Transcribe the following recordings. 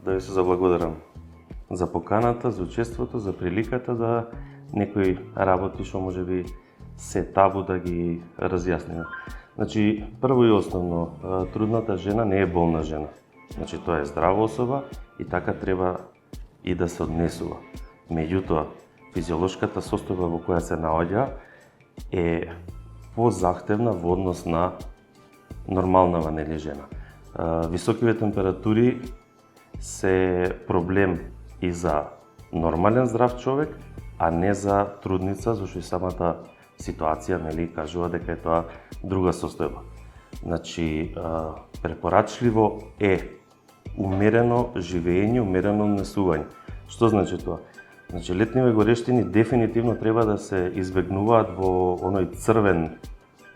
да ви се заблагодарам за поканата, за учеството, за приликата да некои работи што можеби се табу да ги разјасниме. Значи, прво и основно, трудната жена не е болна жена. Значи, тоа е здрава особа и така треба и да се однесува. Меѓутоа, физиолошката состојба во која се наоѓа е позахтевна во однос на нормалнава нели жена. Високиве температури се проблем и за нормален здрав човек, а не за трудница, зашто и самата ситуација нели кажува дека е тоа друга состојба. Значи, препорачливо е умерено живење, умерено однесување. Што значи тоа? Значи, летниве горештини дефинитивно треба да се избегнуваат во оној црвен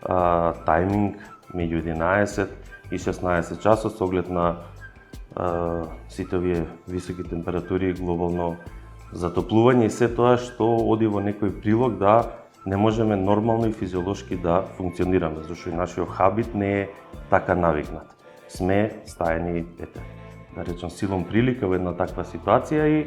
тајминг меѓу 11 и 16 часот со оглед на сите овие високи температури, глобално затоплување и се тоа што оди во некој прилог да не можеме нормално и физиолошки да функционираме, зашто и нашиот хабит не е така навикнат. Сме стаени, да речем, силом прилика во една таква ситуација и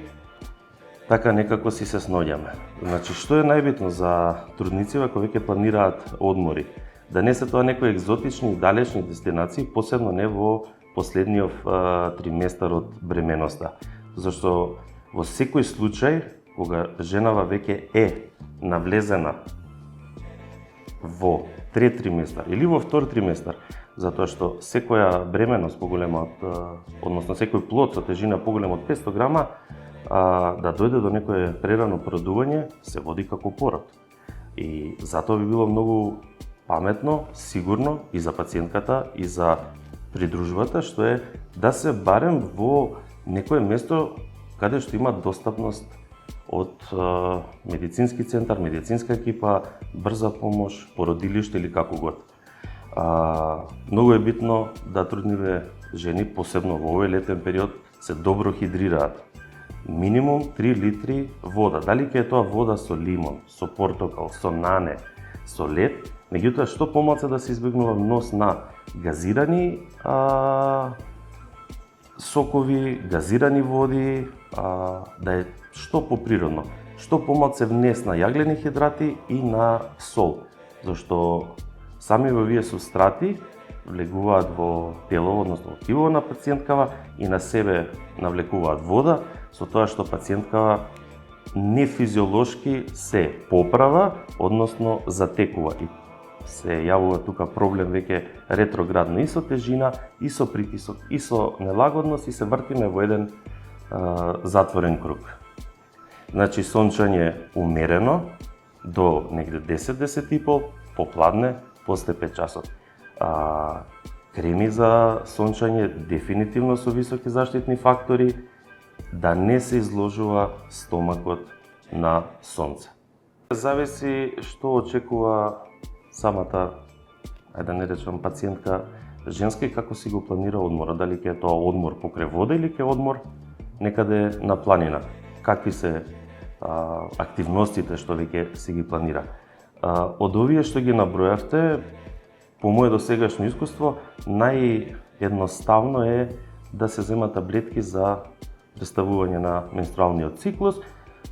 така некако си се сноѓаме. Значи, што е најбитно за трудниците кои веќе планираат одмори? Да не се тоа некои екзотични и далечни дестинации, посебно не во последниот триместар од бременоста. Зашто во секој случај, кога женава веќе е навлезена во трет триместар или во втор триместар, затоа што секоја бременост поголема односно секој плод со тежина поголема од 500 грама, да дојде до некое прерано породување, се води како пород. И затоа би било многу паметно, сигурно и за пациентката и за придружбата, што е да се барем во некое место каде што има достапност од медицински центар, медицинска екипа, брза помош, породилиште или како год. Многу е битно да трудниве жени, посебно во овој летен период, се добро хидрираат. Минимум 3 литри вода. Дали ќе е тоа вода со лимон, со портокал, со нане, со лед, меѓутоа што помалку да се избегнува внос на газирани сокови, газирани води, да е што поприродно. Што помалку се внес на јаглени хидрати и на сол, зашто сами во овие субстрати влегуваат во тело, односно во тивото на пациенткава и на себе навлекуваат вода, со тоа што пациенткава нефизиолошки се поправа, односно затекува. И се јавува тука проблем веќе ретроградно и со тежина, и со притисок, и со нелагодност и се вртиме во еден затворен круг. Значи, сончање умерено до негде 10-10,5, попладне после 5 часот. Креми за сончање дефинитивно со високи заштитни фактори, да не се изложува стомакот на сонце. Зависи што очекува самата, да не речем, пациентка женска и како си го планира одмора, дали ќе е тоа одмор покрај вода или ќе е одмор некаде на планина. Какви се активностите што веќе си ги планира. Од овие што ги набројавте, по моје досегашно искуство, наједноставно е да се земат таблетки за преставување на менструалниот циклус,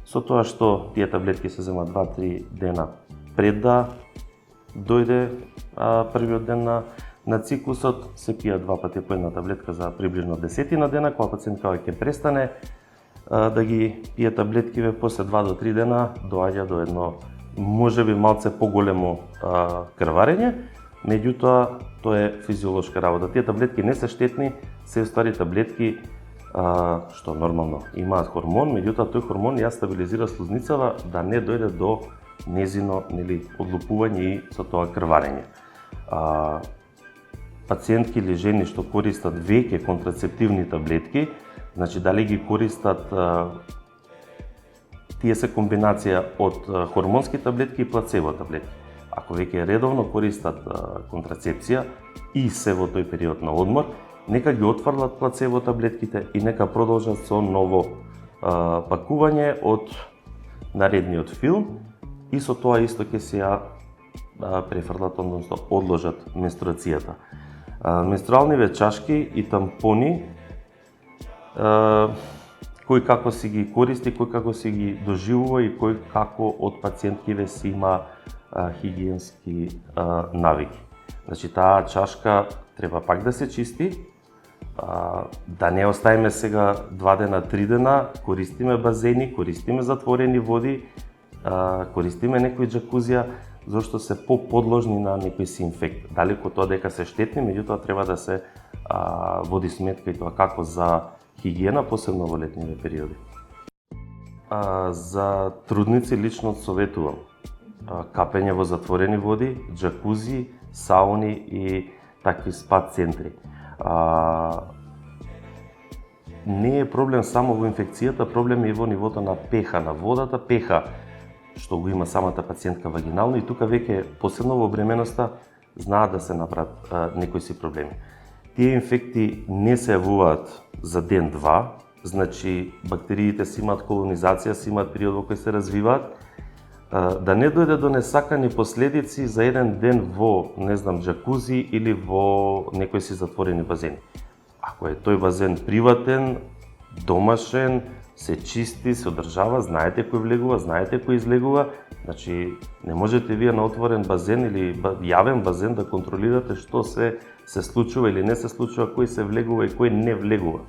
со тоа што тие таблетки се земат 2-3 дена пред да дојде првиот ден на циклусот, се пија 2 пати по една таблетка за приближно 10 дена, кога пациенткава ќе престане да ги пие таблеткиве, после 2 до 3 дена доаѓа до едно можеби малце поголемо крварење, меѓутоа тоа е физиолошка работа. Тие таблетки не се штетни, се уствари таблетки што нормално имаат хормон, меѓутоа тој хормон ја стабилизира слузницава да не дојде до незино одлупување и со тоа крварење. Пациентки или жени што користат веќе контрацептивни таблетки, значи дали ги користат, тие се комбинација од хормонски таблетки и плацебо таблетки. Ако веќе редовно користат контрацепција и се во тој период на одмор, нека ги отфрлат плацебо таблетките и нека продолжат со ново пакување од наредниот филм и со тоа исто ќе се ја префрлат, односно одложат менструацијата. Менструалниве чашки и тампони кој како си ги користи, кој како си ги доживува и кој како од пациенткиве си има хигиенски навики. Значи, таа чашка треба пак да се чисти, да не оставиме сега 2 дена, 3 дена, користиме базени, користиме затворени води, користиме некои джакузија, зашто се поподложни на некој си инфект. Далеко тоа дека се штетни, меѓутоа треба да се води сметка и тоа како за хигиена, посебно во летниве периоди. За трудници лично советувам капење во затворени води, джакузи, сауни и такви спа центри. Не е проблем само во инфекцијата, проблем е и во нивото на пеха на водата, пеха што го има самата пациентка вагинално, и тука веќе посебно во бременоста знаат да се направат некои си проблеми. Тие инфекти не се јавуваат за ден-два, значи бактериите си имаат колонизација, си имаат период во кој се развиваат, да не дојде до несакани последици за еден ден во, не знам, джакузи или во некои си затворени базени. Ако е тој базен приватен, домашен, се чисти, се одржава, знаете кој влегува, знаете кој излегува, значи не можете вие на отворен базен или јавен базен да контролирате што се случува или не се случува, кој се влегува и кој не влегува.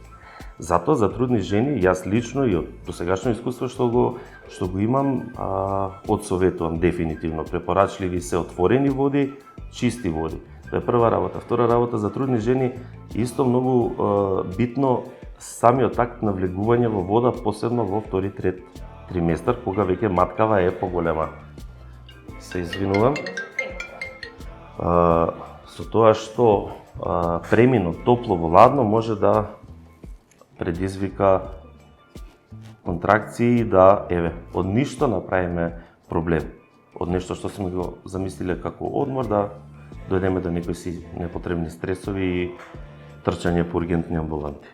Затоа за трудни жени, јас лично и од досегашно искуство што го имам, одсоветувам дефинитивно. Препорачливи се отворени води, чисти води. Тоа е прва работа. Втора работа, за трудни жени исто многу битно самиот акт на влегување во вода, посебно во втори, трет триместар, кога веќе маткава е поголема. Се извинувам. Со тоа што преминот топло во ладно може да предизвика контракции и да, од ништо направиме проблем. Од нешто што сме го замислиле како одмор, да дојдеме до некои си непотребни стресови и трчање по ургентни амбуланти.